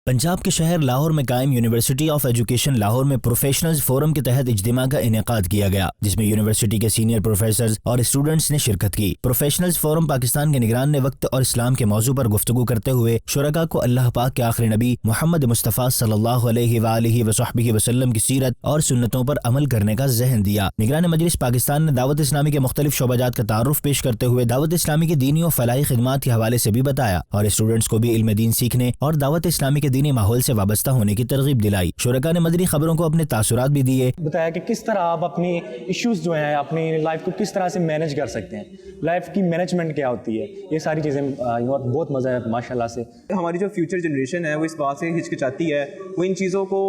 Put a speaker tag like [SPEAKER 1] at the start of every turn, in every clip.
[SPEAKER 1] پنجاب کے شہر لاہور میں قائم یونیورسٹی آف ایجوکیشن لاہور میں پروفیشنلز فورم کے تحت اجتماع کا انعقاد کیا گیا، جس میں یونیورسٹی کے سینئر پروفیسرز اور اسٹوڈنٹس نے شرکت کی۔ پروفیشنلز فورم پاکستان کے نگران نے وقت اور اسلام کے موضوع پر گفتگو کرتے ہوئے شرکاء کو اللہ پاک کے آخری نبی محمد مصطفیٰ صلی اللہ علیہ وآلہ وصحبہ وسلم کی سیرت اور سنتوں پر عمل کرنے کا ذہن دیا۔ نگران مجلس پاکستان نے دعوت اسلامی کے مختلف شعبہ جات کا تعارف پیش کرتے ہوئے دعوت اسلامی کی دینی و فلاحی خدمات کے حوالے سے بھی بتایا اور اسٹوڈنٹس کو بھی علم دین سیکھنے اور دعوت اسلامی کے دینی ماحول سے وابستہ ہونے کی ترغیب دلائی۔ شرکاء نے مدنی خبروں کو اپنے تاثرات بھی دیے،
[SPEAKER 2] بتایا کہ کس طرح آپ اپنی ایشوز جو ہیں اپنی لائف کو کس طرح سے مینیج کر سکتے ہیں، لائف کی مینجمنٹ کیا ہوتی ہے، یہ ساری چیزیں بہت مزہ ہے ماشاءاللہ سے۔
[SPEAKER 3] ہماری جو فیوچر جنریشن ہے وہ اس بات سے ہچکچاتی ہے، وہ ان چیزوں کو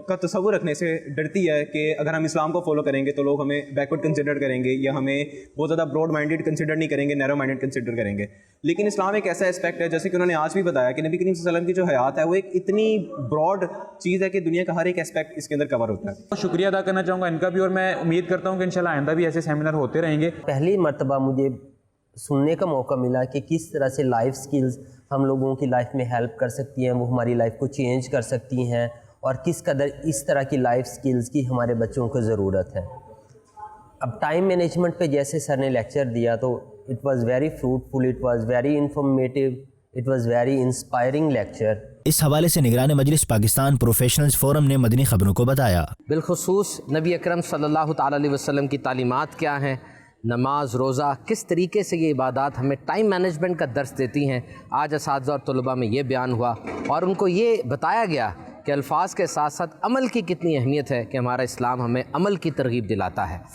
[SPEAKER 3] کا تصور رکھنے سے ڈرتی ہے کہ اگر ہم اسلام کو فالو کریں گے تو لوگ ہمیں بیکورڈ کنسیڈر کریں گے یا ہمیں بہت زیادہ براڈ مائنڈیڈ کنسیڈر نہیں کریں گے، نیرو مائنڈیڈ کنسیڈر کریں گے۔ لیکن اسلام ایک ایسا اسپیکٹ ہے، جیسے کہ انہوں نے آج بھی بتایا کہ نبی کریم صلی اللہ علیہ وسلم کی جو حیات ہے وہ ایک اتنی براڈ چیز ہے کہ دنیا کا ہر ایک اسپیکٹ اس کے اندر کور ہوتا ہے۔
[SPEAKER 4] شکریہ ادا کرنا چاہوں گا ان کا بھی، اور میں امید کرتا ہوں کہ انشاءاللہ آئندہ بھی ایسے سیمینار ہوتے رہیں گے۔
[SPEAKER 5] پہلی مرتبہ مجھے سننے کا موقع ملا کہ کس طرح سے لائف سکلز ہم لوگوں کی لائف میں ہیلپ کر سکتی ہیں، وہ ہماری لائف کو چینج کر سکتی ہیں، اور کس قدر اس طرح کی لائف سکلز کی ہمارے بچوں کو ضرورت ہے۔ اب ٹائم مینجمنٹ پہ جیسے سر نے لیکچر دیا تو it was very fruitful, it was very informative, it was very inspiring lecture.
[SPEAKER 1] اس حوالے سے نگران مجلس پاکستان پروفیشنلز فورم نے مدنی خبروں کو بتایا۔
[SPEAKER 6] بالخصوص نبی اکرم صلی اللہ تعالیٰ علیہ وسلم کی تعلیمات کیا ہیں، نماز، روزہ، کس طریقے سے یہ عبادات ہمیں ٹائم مینجمنٹ کا درس دیتی ہیں۔ آج اساتذہ اور طلباء میں یہ بیان ہوا اور ان کو یہ بتایا گیا کہ الفاظ کے ساتھ ساتھ عمل کی کتنی اہمیت ہے، کہ ہمارا اسلام ہمیں عمل کی ترغیب دلاتا ہے۔